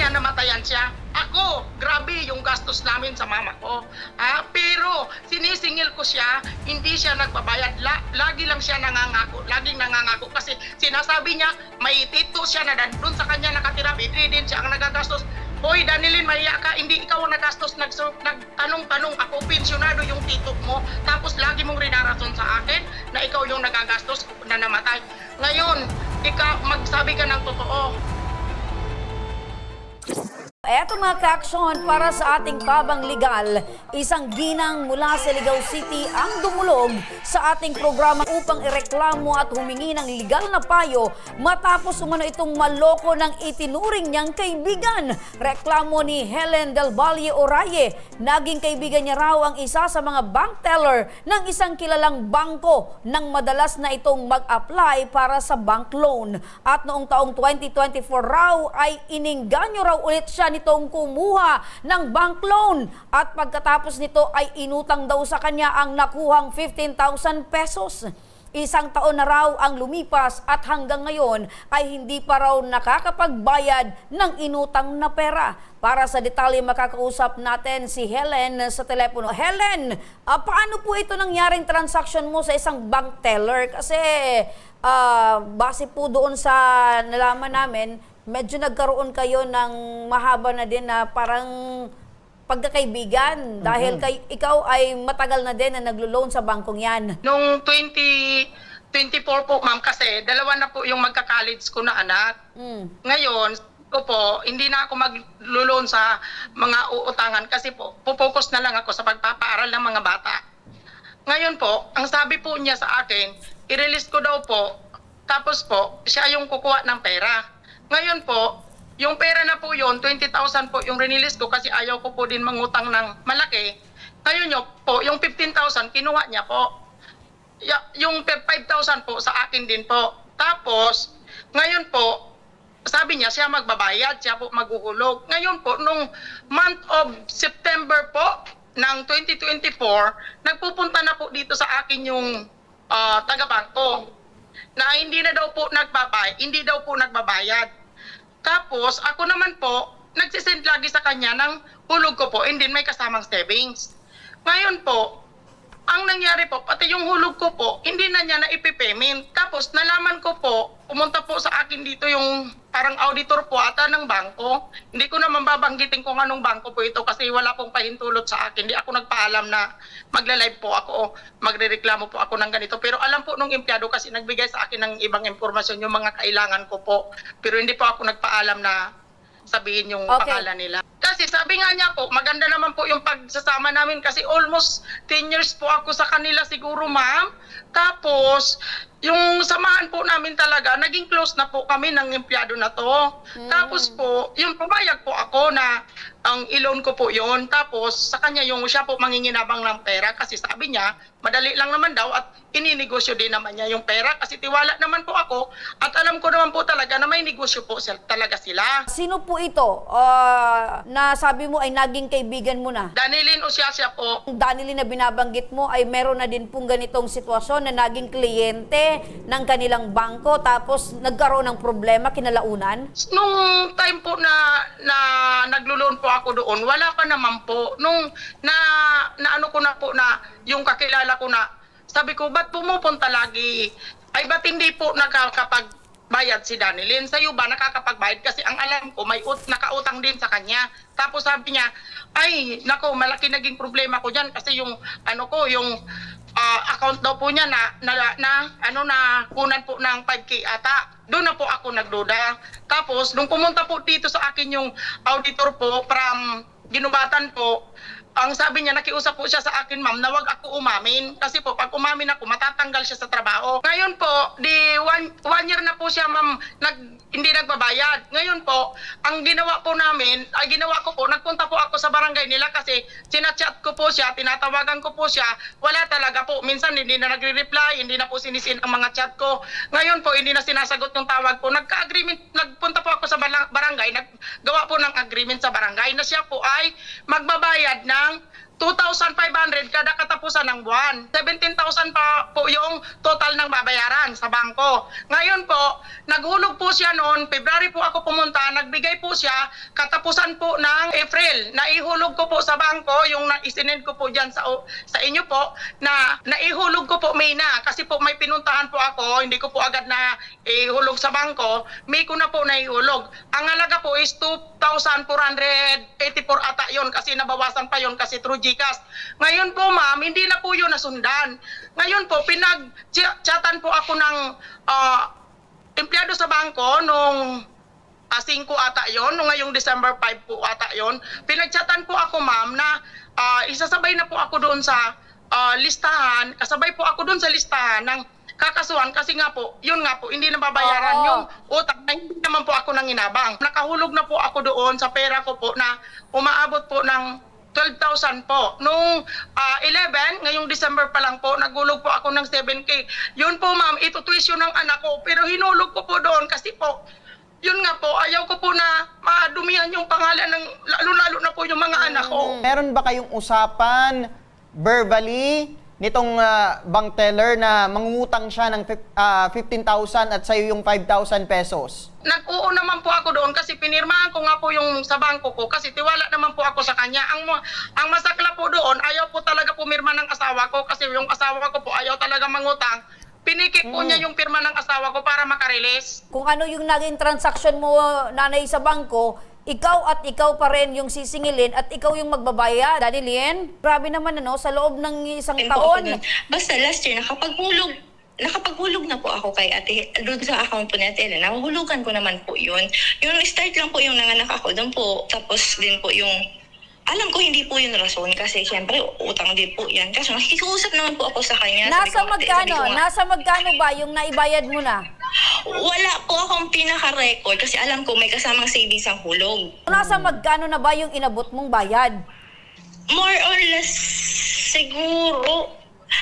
niya namatayan siya. Ako, grabe yung gastos namin sa mama ko. Pero sinisingil ko siya, hindi siya nagbabayad. Lagi lang siya nangangako, laging nangangako kasi sinasabi niya may tito siya na doon sa kanya nakatira, bedridden siya ang nagagastos. Hoy, Danilyn, mahiya ka, hindi ikaw ang nagastos, nagtanong-tanong ako, pensyonado yung tito mo, tapos lagi mong rinarason sa akin na ikaw yung nagagastos na namatay. Ngayon, magsabi ka ng totoo. Eto mga ka-aksyon, para sa ating tabang legal, isang ginang mula sa Ligao City ang dumulog sa ating programa upang ireklamo at humingi ng legal na payo matapos umano itong maloko ng itinuring niyang kaibigan. Reklamo ni Helen Del Valle Oraye, naging kaibigan niya raw ang isa sa mga bank teller ng isang kilalang bangko nang madalas na itong mag-apply para sa bank loan. At noong taong 2024 raw ay iningganyo raw ulit siya nitong kumuha ng bank loan at pagkatapos nito ay inutang daw sa kanya ang nakuhang 15,000 pesos. Isang taon na raw ang lumipas at hanggang ngayon ay hindi pa raw nakakapagbayad ng inutang na pera. Para sa detalye makakausap natin si Helen sa telepono. Helen, paano po ito nangyaring transaction mo sa isang bank teller? Kasi base po doon sa nalaman namin, medyo nagkaroon kayo ng mahaba na din na parang pagkakaibigan dahil ikaw ay matagal na din na naglo-loan sa bangkong yan. Noong 2024 po, ma'am, kasi dalawa na po yung magka-college ko na anak. Ngayon, ko po, hindi na ako maglo-loan sa mga uutangan kasi po, focus na lang ako sa pagpapaaral ng mga bata. Ngayon po, ang sabi po niya sa akin, i-release ko daw po, tapos po, siya yung kukuha ng pera. Ngayon po, yung pera na po yun, 20,000 po yung rinilis ko kasi ayaw ko po din mangutang ng malaki. Ngayon nyo po, yung 15,000 kinuha niya po. Yung 5,000 po sa akin din po. Tapos, ngayon po, sabi niya siya magbabayad, siya po maghuhulog. Ngayon po, nung month of September po ng 2024, nagpupunta na po dito sa akin yung taga-bangko na hindi daw po nagbabayad. Tapos, ako naman po, nagsisend lagi sa kanya ng hulog ko po, and then may kasamang savings. Ngayon po, ang nangyari po, pati yung hulog ko po, hindi na niya na ipipayment. Tapos, nalaman ko po, pumunta po sa akin dito yung parang auditor po ata ng bangko. Hindi ko naman babanggitin kung anong bangko po ito kasi wala pong pahintulot sa akin. Hindi ako nagpaalam na magla-live po ako, magrereklamo po ako ng ganito. Pero alam po nung empleyado kasi nagbigay sa akin ng ibang impormasyon yung mga kailangan ko po. Pero hindi po ako nagpaalam na sabihin yung pangalan nila. Kasi sabi nga niya po, maganda naman po yung pagsasama namin kasi almost 10 years po ako sa kanila siguro, ma'am. Tapos, yung samahan po namin talaga, naging close na po kami ng empleyado na to. Tapos po, yung pumayag po ako na ang i-loan ko po yon. Tapos, sa kanya yung siya po manginginabang ng pera kasi sabi niya, madali lang naman daw at ininegosyo din naman niya yung pera kasi tiwala naman po ako at alam ko naman po talaga na may negosyo po talaga sila. Sino po ito na sabi mo ay naging kaibigan mo na? Danilyn Osiasya po. Danilyn na binabanggit mo ay meron na din pong ganitong sitwasyon na naging kliyente ng kanilang bangko tapos nagkaroon ng problema kinalaunan? Nung time po na naglo-loan po ako doon, wala pa naman po. Nung ano ko na po na yung kakilala ko na, sabi ko, ba't pumupunta lagi? Ay, ba't hindi po nakakapagbayad si Danilyn? Sa'yo ba nakakapagbayad? Kasi ang alam ko, may nakautang din sa kanya. Tapos sabi niya, ay, nako, malaki naging problema ko dyan kasi yung, yung account daw po niya na kunan po ng 5K ata. Doon na po ako nagduda. Tapos, nung pumunta po dito sa akin yung auditor po from Ginubatan po, ang sabi niya, nakiusap po siya sa akin, ma'am, na wag ako umamin. Kasi po, pag umamin ako, matatanggal siya sa trabaho. Ngayon po, one year na po siya, ma'am, hindi nagbabayad. Ngayon po, ang ginawa ko po, nagpunta po ako sa barangay nila kasi sinachat ko po siya, tinatawagan ko po siya, wala talaga po. Minsan hindi na nagre-reply, hindi na po sinisin ang mga chat ko. Ngayon po, hindi na sinasagot yung tawag ko. Nagpunta po ako sa barangay, naggawa po ng agreement sa barangay na siya po ay magbabayad ng 2,500 kada katapusan ng buwan. 17,000 pa po yung total ng babayaran sa bangko. Ngayon po, naghulog po siya noon, February po ako pumunta, nagbigay po siya, katapusan po ng April. Naihulog ko po sa bangko, yung isinend ko po dyan sa inyo po, na naihulog ko po May na. Kasi po may pinuntahan po ako, hindi ko po agad na ihulog sa bangko, May ko na po naihulog. Ang halaga po is 2,484 ata yon kasi nabawasan pa yon kasi through GCash. Ngayon po ma'am, hindi na po yun nasundan. Ngayon po, pinag-chatan po ako ng empleyado sa bangko nung 5 ata yon, nung ngayong December 5 po ata yon. Pinag-chatan po ako ma'am na isasabay na po ako doon sa listahan, kasabay po ako doon sa listahan ng kakasuhan kasi nga po, yun nga po, hindi nababayaran Oo. yung utang na hindi naman po ako nanginabang. Nakahulog na po ako doon sa pera ko po na umaabot po ng 12,000 po. Nung 11, ngayong December pa lang po, nagulog po ako ng 7K. Yun po ma'am, ito tuition ng anak ko, pero hinulog ko po doon kasi po, yun nga po, ayaw ko po na madumihan yung pangalan ng lalo-lalo na po yung mga anak ko. Meron ba kayong usapan verbally nitong bank teller na mangungutang siya ng 15,000 at sa'yo yung 5,000 pesos? Nag-oo naman po ako doon kasi pinirmahan ko nga po yung sa bangko ko kasi tiwala naman po ako sa kanya. Ang masakla po doon, ayaw po talaga pumirma ng asawa ko kasi yung asawa ko po ayaw talaga mangutang. Pinikit po niya yung pirma ng asawa ko para makarelease. Kung ano yung naging transaction mo, nanay, sa bangko, ikaw at ikaw pa rin yung sisingilin at ikaw yung magbabayad. Danilyn, grabe naman sa loob ng isang taon. Basta last year, nakapaghulog na po ako kay ate, doon sa account po ni ate Ellen. Nahulugan ko naman po yun. Yung start lang po yung nanganak ako, doon po. Tapos din po yung, alam ko hindi po yun rason kasi syempre utang din po yan. Kasi nakikiusap naman po ako sa kanya. Nasa magkano ba yung naibayad mo na? Wala po akong pinaka-record kasi alam ko may kasamang savings ang hulog. Nasa magkano na ba yung inabot mong bayad? More or less, siguro,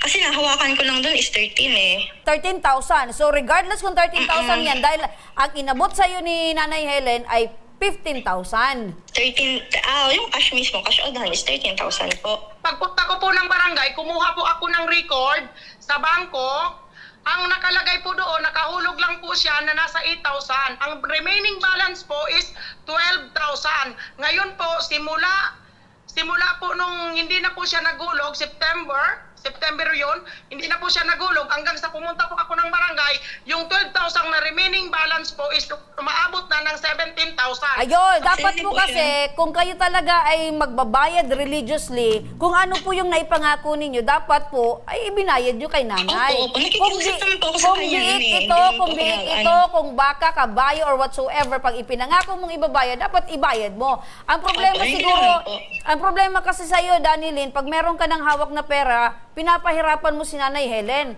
kasi nahawakan ko lang doon is 13 eh. 13,000. So regardless kung 13,000 yan, dahil ang inabot sa'yo ni Nanay Helen ay 15,000. 13, yung cash mismo, cash out is 13,000 po. Pagpunta ko po ng barangay, kumuha po ako ng record sa bangko. Ang nakalagay po doon, nakahulog lang po siya na nasa 8,000. Ang remaining balance po is 12,000. Ngayon po, simula po nung hindi na po siya nagulog, September yun, hindi na po siya nagulog. Hanggang sa pumunta po ako ng barangay, yung 12,000 na remaining balance po is umaabot na ng 17,000. Ayun, dapat hindi po po kasi, kung kayo talaga ay magbabayad religiously, kung ano po yung naipangako ninyo, dapat po ay ibinayad nyo kay nanay. Opo, nakikiusap naman po ako sa kanya nun eh. Kung biik ito, kung baka, kabayo, or whatsoever, pag ipinangako mong ibabayad, dapat ibayad mo. Ang problema Opo, hindi siguro, naman po. ang problema kasi sa'yo, Danilyn, pag meron ka ng hawak na pera, pinapahirapan mo si Nanay Helen.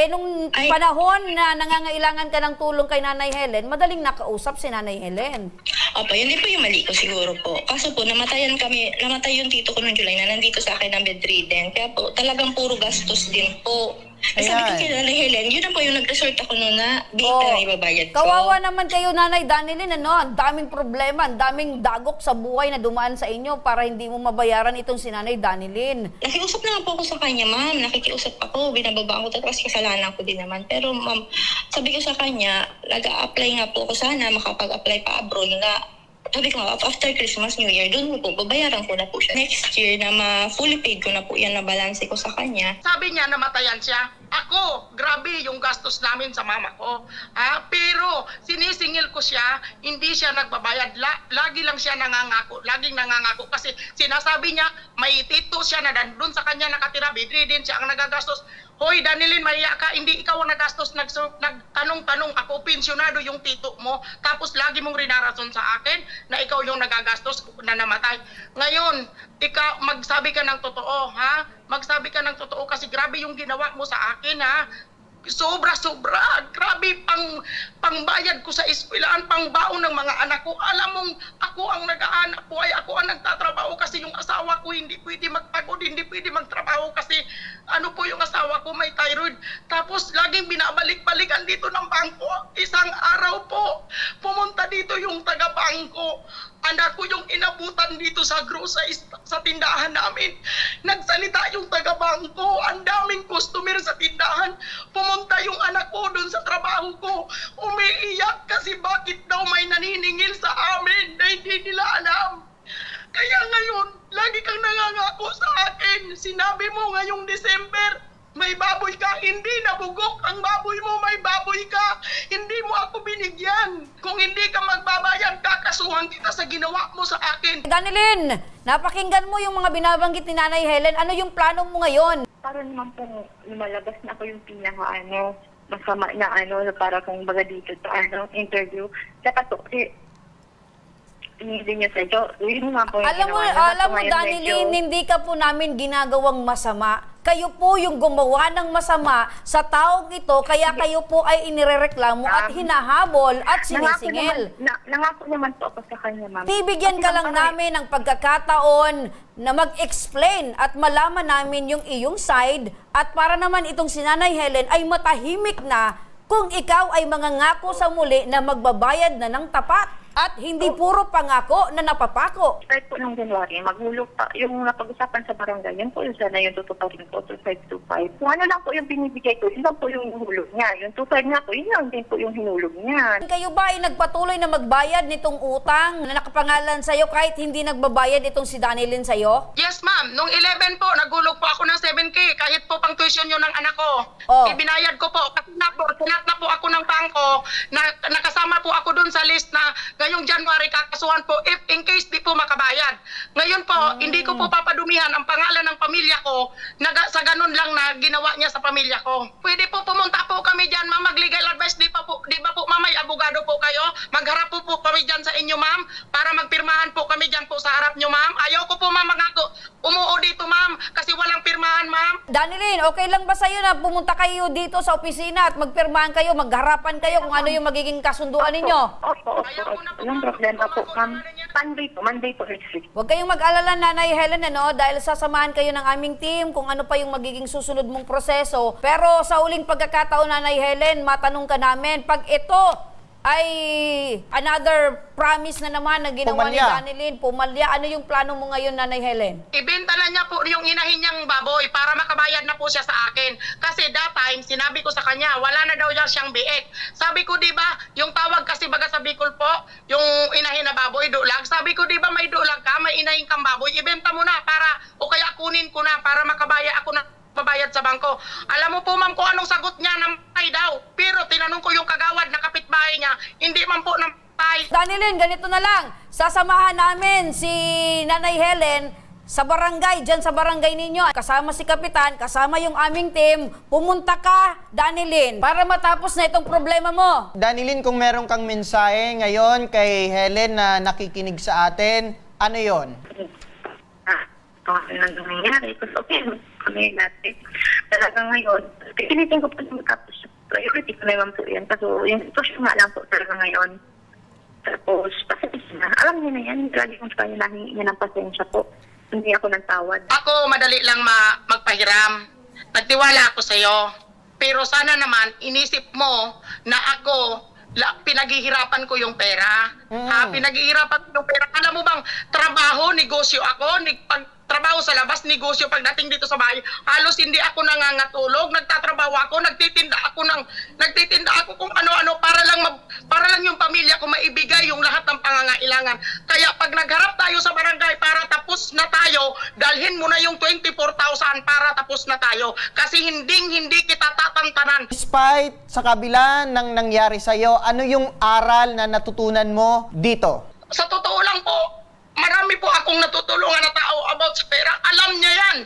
Nung panahon na nangangailangan ka ng tulong kay Nanay Helen, madaling nakausap si Nanay Helen. Opo, yun din po yung mali ko siguro po. Kaso po, namatay yung tito ko noong July na nandito sa akin ng bedridden. Kaya po, talagang puro gastos din po. Sabi ko kay Nanay Helen, yun na po yung nag-resort ako noon na bita na ibabayad ko. Kawawa naman kayo, Nanay Danilyn, ang daming problema, ang daming dagok sa buhay na dumaan sa inyo para hindi mo mabayaran itong si Nanay Danilyn. Nakiusap na nga po ako sa kanya, ma'am. Nakikiusap ako, binababaan ko tapos kasalanan ko din naman. Pero ma'am, sabi ko sa kanya, nag-a-apply nga po ako sana, makapag-apply pa abroad na. Sabi ko nga, after Christmas, New Year, doon po, babayaran ko na po siya. Next year, na fully paid ko na po yan na balance ko sa kanya. Sabi niya namatayan siya. Ako, grabe yung gastos namin sa mama ko. Pero sinisingil ko siya, hindi siya nagbabayad. Lagi lang siya nangangako. Laging nangangako kasi sinasabi niya may tito siya na doon sa kanya nakatira. Bedridden siya ang nagagastos. Hoy, Danilyn, mahiya ka. Hindi ikaw ang nagastos. Nagtanong-tanong ako, pensyonado yung tito mo. Tapos lagi mong rinarason sa akin na ikaw yung nagagastos na namatay. Ngayon, ikaw, magsabi ka ng totoo, ha? Magsabi ka ng totoo kasi grabe yung ginawa mo sa akin, ha? Sobra-sobra. Grabe pangbayad ko sa eskwelahan, pangbaon ng mga anak ko. Alam mong ako ang nag-aanap buhay, ako ang nagtatrabaho kasi yung asawa ko hindi pwede magpagod, hindi pwede magtrabaho kasi ano po yung asawa ko may thyroid. Tapos laging binabalik-balikan dito ng bangko. Isang araw po, pumunta dito yung taga-bangko. Anak ko yung inabutan dito sa grocery sa tindahan namin. Nagsalita yung taga-bangko. Ang daming customer sa tindahan. Pumunta yung anak ko doon sa trabaho ko. Umiiyak kasi bakit daw may naniningil sa amin na hindi nila alam. Kaya ngayon, lagi kang nangangako sa akin. Sinabi mo ngayong December, may baboy ka, hindi nabugok ang baboy mo, may baboy ka. Hindi mo ako binigyan. Kung hindi ka magbabayad, kakasuhan kita sa ginawa mo sa akin. Danilyn, napakinggan mo yung mga binabanggit ni Nanay Helen. Ano yung plano mo ngayon? Para naman po lumalabas na ako yung masama na para kung baga dito sa interview. Dapat po, kasi hindi niya sa iyo. Yun nga po yung Alam mo, Danilyn, hindi ka po namin ginagawang masama. Kayo po yung gumawa ng masama sa taong ito, kaya kayo po ay inirereklamo at hinahabol at sinisingil. Nangako naman po ako sa kanya, ma'am. Bibigyan ka lang namin ng pagkakataon na mag-explain at malaman namin yung iyong side at para naman itong si Nanay Helen ay matahimik na kung ikaw ay mangangako sa muli na magbabayad na ng tapat. At hindi puro pangako na napapako. Start po ng January, maghulog pa. Yung napag-usapan sa barangay, yun po yung sana yung tutuparin po, 2525. Kung ano lang po yung binibigay ko, yun lang po yung hulog niya. Yung 25 nga po, yun lang din po yung hinulog niya. Kayo ba ay nagpatuloy na magbayad nitong utang na nakapangalan sa'yo kahit hindi nagbabayad itong si Danilyn sa'yo? Yes, ma'am. Nung 11 po, nagulog po ako ng 7K kahit po pang tuition yun ng anak ko. Oh. Ibinayad ko po. Kasi sinat na po ako ng bangko na nakasama po ako dun sa list na ngayong January kakasuhan po if in case di po makabayad. Ngayon po, hindi ko po papadumihan ang pangalan ng pamilya ko na sa ganun lang na ginawa niya sa pamilya ko. Pwede po pumunta po kami dyan, ma'am, mag-legal advice. Di ba po, ma'am, may abogado po kayo? Magharap po kami dyan sa inyo, ma'am, para magpirmahan po kami dyan po sa harap nyo, ma'am. Ayaw ko po, ma'am, umuo dito, ma'am, kasi walang pirmahan, ma'am. Danilyn, okay lang ba sa'yo na pumunta kayo dito sa opisina at magpirmahan kayo, magharapan kayo kung ano yung magiging kasunduan ninyo? Opo. Walang problema po, ma'am. Monday po next week. Huwag kayong mag-alala, Nanay Helen, dahil sasamahan kayo ng aming team kung ano pa yung magiging susunod mong proseso. Pero sa uling pagkakataon, Nanay Helen, matanong ka namin, pag ito ay another promise na naman na ginawa ni Pumalya. Danilyn, pumalya, ano yung plano mo ngayon, Nanay Helen? Ibenta na niya po yung inahin niyang baboy para makabayad na po siya sa akin. Kasi that time, sinabi ko sa kanya, wala na daw siyang biik. Sabi ko, di ba, yung tawag kasi baga sa Bicol po, yung inahin na baboy, dulag. Sabi ko, di ba may dulag ka, may inahin kang baboy, ibenta mo na para, o kaya kunin ko na para makabaya ako na mabayad sa bangko. Alam mo po, ma'am, kung anong sagot niya ng pay daw. Pero tinanong ko yung kagawad na kapitbahay niya, hindi man po ng pay. Danilyn, ganito na lang. Sasamahan namin si Nanay Helen sa barangay, dyan sa barangay ninyo. Kasama si Kapitan, kasama yung aming team. Pumunta ka, Danilyn, para matapos na itong problema mo. Danilyn, kung meron kang mensahe ngayon kay Helen na nakikinig sa atin, ano yon? Ano nangyayari? Kasi okay, kami natin. Talaga ngayon, pipilitin ko po na matapos. Priority ko naman po yan. Kasi yung sitwasyon nga lang po talaga ngayon. Tapos, pasensya na. Alam niyo na yan. Lagi kong sa kanya nahingi niya ng pasensya po. Hindi ako nagtawad. Ako, madali lang magpahiram. Nagtiwala ako sa'yo. Pero sana naman, inisip mo na ako, pinaghihirapan ko yung pera. Pinaghihirapan ko yung pera. Alam mo bang, trabaho, negosyo ako, trabaho sa labas, negosyo pagdating dito sa bahay. Halos hindi ako nangangatulog, nagtatrabaho ako, nagtitinda ako kung ano-ano para lang yung pamilya ko maibigay yung lahat ng pangangailangan. Kaya pag nagharap tayo sa barangay para tapos na tayo, dalhin mo na yung 24,000 para tapos na tayo. Kasi hindi kita tatantanan. Despite sa kabila ng nangyari sa'yo, ano yung aral na natutunan mo dito? Sa totoo lang po, marami po akong natutulungan na tao about sa pera. Alam niya yan.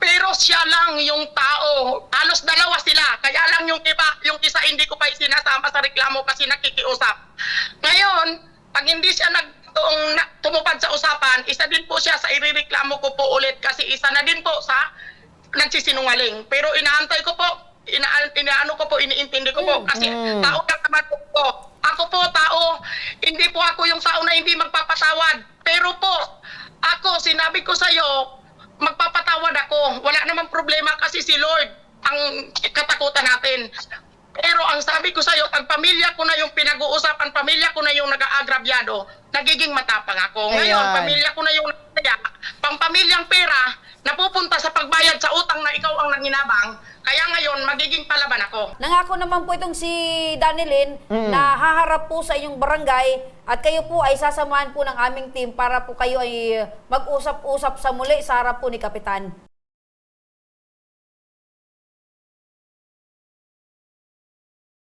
Pero siya lang yung tao. Halos dalawa sila. Kaya lang yung iba, yung isa hindi ko pa sinasama sa reklamo kasi nakikiusap. Ngayon, pag hindi siya tumupad sa usapan, isa din po siya sa irereklamo ko po ulit kasi isa na din po sa nagsisinungaling. Pero inaantay ko po, iniintindi ko po kasi tao ka naman po. Ako po tao, hindi po ako yung tao na hindi magpapatawad. Pero po, ako, sinabi ko sa'yo, magpapatawad wala namang problema kasi si Lord ang katakutan natin. Pero ang sabi ko sa'yo, pag pamilya ko na yung pinag-uusapan, pamilya ko na yung nag-aagrabyado, nagiging matapang ako. Ngayon, Ayan. pamilya ko na yung nagkaya, pang pamilyang pera, napupunta sa pagbayad sa utang na ikaw ang nanginabang, kaya ngayon, magiging palaban ako. Nangako naman po itong si Danilyn na haharap po sa inyong barangay at kayo po ay sasamahan po ng aming team para po kayo ay mag-usap-usap sa muli sa harap po ni Kapitan.